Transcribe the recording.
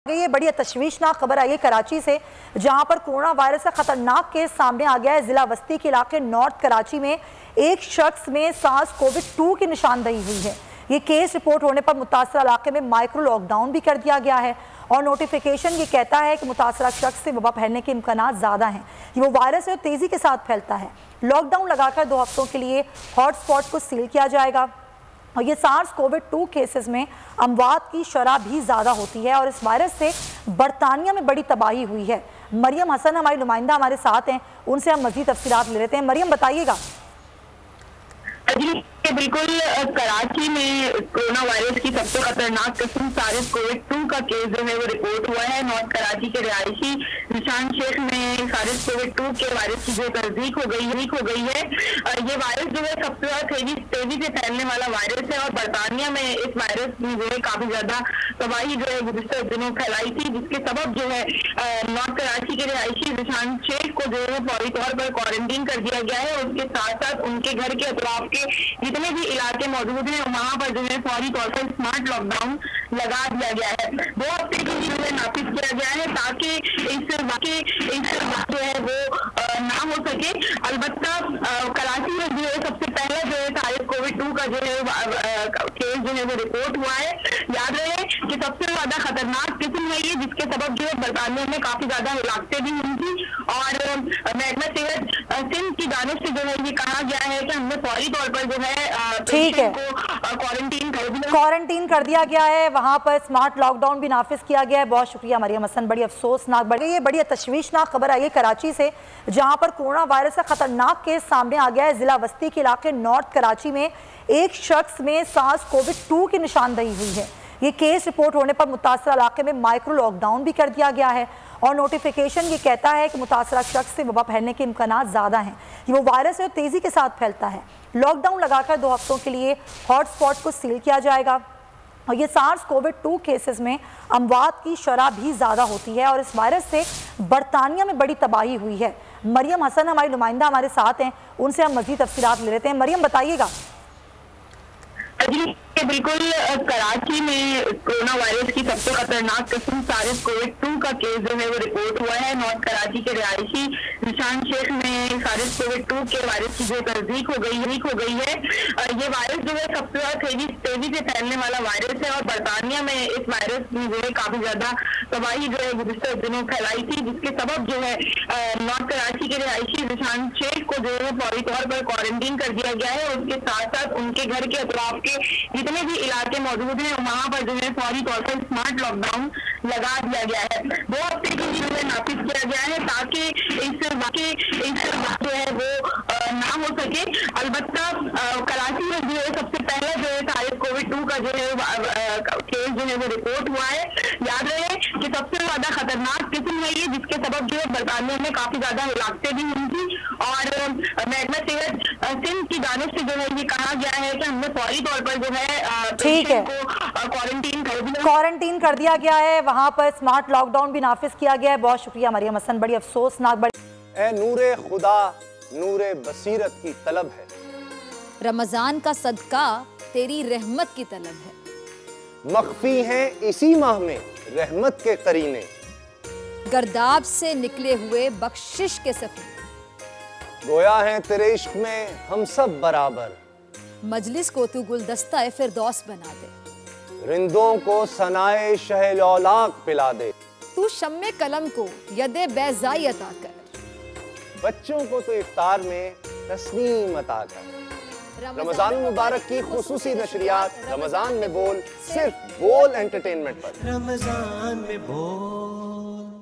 ये बड़ी तशवीशनाक खबर आई है कराची से, जहां पर कोरोना वायरस का खतरनाक केस सामने आ गया है। जिला बस्ती के इलाके नॉर्थ कराची में एक शख्स में SARS-CoV-2 की निशानदही हुई है। ये केस रिपोर्ट होने पर मुतासरा इलाके में माइक्रो लॉकडाउन भी कर दिया गया है और नोटिफिकेशन ये कहता है कि मुतासरा शख्स से वबा फैलने के इम्कानात ज़्यादा हैं। ये वो वायरस है तेज़ी के साथ फैलता है। लॉकडाउन लगाकर 2 हफ्तों के लिए हॉटस्पॉट को सील किया जाएगा और ये SARS-CoV-2 केसेस में अमवात की शरह भी ज़्यादा होती है और इस वायरस से बरतानिया में बड़ी तबाही हुई है। मरियम हसन हमारी नुमाइंदा हमारे साथ हैं, उनसे हम मज़ीद तफसीलात ले लेते हैं। मरियम, बताइएगा। बिल्कुल, कराची में कोरोना वायरस की सबसे खतरनाक किस्म SARS-CoV-2 का केस जो है वो रिपोर्ट हुआ है। नॉर्थ कराची के रिहायशी निशान शेख में SARS-CoV-2 के वायरस की जो तस्दीक हो गई है। ये वायरस जो है सबसे ज्यादा तेजी से फैलने वाला वायरस है और बरतानिया में इस वायरस की जो है काफी ज्यादा तबाही जो है गुज़िश्ता दिनों फैलाई थी, जिसके सबब जो है नॉर्थ कराची के रिहायशी निशान शेख को जो है फौरी तौर पर क्वारंटीन कर दिया गया है। उसके साथ साथ उनके घर के अतराफ के जितने भी इलाके मौजूद हैं वहां पर जो है फौरी तौर पर स्मार्ट लॉकडाउन लगा दिया गया है। 2 हफ्ते के लिए जो है नाफिज किया गया है ताकि इस जो है वो ना हो सके। अलबत्ता कराची में जो है सबसे पहले जो है SARS-CoV-2 का जो है केस जो है वो रिपोर्ट हुआ है। याद रहे कि सबसे ज्यादा खतरनाक किस्म है ये, जिसके सबब जो है बरतानिया में काफी ज्यादा हिलाकतें भी हुई थी और महकमा सेहत सिंध की जानिब से जो है ये कहा गया है कि हमने फौरी तौर पर जो है ठीक है क्वारंटीन कर दिया गया है, वहां पर स्मार्ट लॉकडाउन भी नाफिज किया गया है। बहुत शुक्रिया मरियम हसन। बड़ी अफसोसनाक ये बड़ी तशवीशनाक खबर आई है कराची से, जहां पर कोरोना वायरस का खतरनाक केस सामने आ गया है। जिला बस्ती के इलाके नॉर्थ कराची में एक शख्स में SARS-CoV-2 की निशानदही हुई है। ये केस रिपोर्ट होने पर मुतासरा इलाके में माइक्रो लॉकडाउन भी कर दिया गया है और नोटिफिकेशन ये कहता है कि मुतासरा शख्स से वबा फैलने के इम्कानात ज़्यादा हैं। ये वो वायरस है तेज़ी के साथ फैलता है। लॉकडाउन लगाकर 2 हफ्तों के लिए हॉटस्पॉट को सील किया जाएगा और ये SARS-CoV-2 केसेस में अमवात की शरह भी ज़्यादा होती है और इस वायरस से बरतानिया में बड़ी तबाही हुई है। मरियम हसन हमारी नुमाइंदा हमारे साथ हैं, उनसे हम मज़ीद तफसीलात ले लेते हैं। मरियम, बताइएगा। बिल्कुल, कराची में कोरोना वायरस की सबसे खतरनाक किस्म SARS-CoV-2 का केस जो है वो रिपोर्ट हुआ है। नॉर्थ कराची के रिहायशी निशान शेख में SARS-CoV-2 के वायरस की जो तस्दीक हो गई है। ये वायरस जो है सबसे ज्यादा तेजी से फैलने वाला वायरस है और बरतानिया में इस वायरस की जो है काफी ज्यादा तबाही जो है गुज़िश्ता दिनों फैलाई थी, जिसके सबब जो है नॉर्थ कराची के रिहायशी निशान शेख को जो है फौरी तौर पर क्वारंटीन कर दिया गया है। उसके साथ साथ उनके घर के अतराफ के जितने भी इलाके मौजूद हैं वहां पर जो है फौरी तौर पर स्मार्ट लॉकडाउन लगा दिया गया है। 2 हफ्ते के लिए जो है नाफिज किया गया है ताकि इस जो है वो ना हो सके। अलबत्ता कराची में जो है सबसे पहले जो है SARS-CoV-2 का जो है केस जो है वो रिपोर्ट हुआ है। याद रहे कि सबसे ज्यादा खतरनाक किस्म है ये, जिसके सबब जो है बरतानिया में काफी ज्यादा हिलाकतें भी हुई थी और महकमा सेहत सिंध की जानिब से जो है ये कहा गया है कि हमने फौरी तौर पर जो है ठीक है क्वारंटीन कर दिया गया है, वहां पर स्मार्ट लॉकडाउन भी नाफिज किया गया है। बहुत शुक्रिया मरियम हसन। बड़ी अफसोसनाक ए नूरे खुदा नूरे बसीरत की तलब है, रमजान का सदका तेरी रहमत की तलब है। मख्फी हैं इसी माह में रहमत के करीने, गर्दाब से निकले हुए बख्शिश के सफीने, गोया हैं तेरे इश्क में हम सब बराबर, मजलिस को तू गुलदस्ता फिरदौस बना दे, रिंदों को सनाए शहलौलाक पिला दे, तू शम्मे कलम को यदे बैज़ाई अता कर, बच्चों को तो इफ्तार में तस्नीम अता कर। रमजान मुबारक की खुसूसी नशरियात रमजान में बोल, सिर्फ बोल एंटरटेनमेंट पर। रमजान में बोल।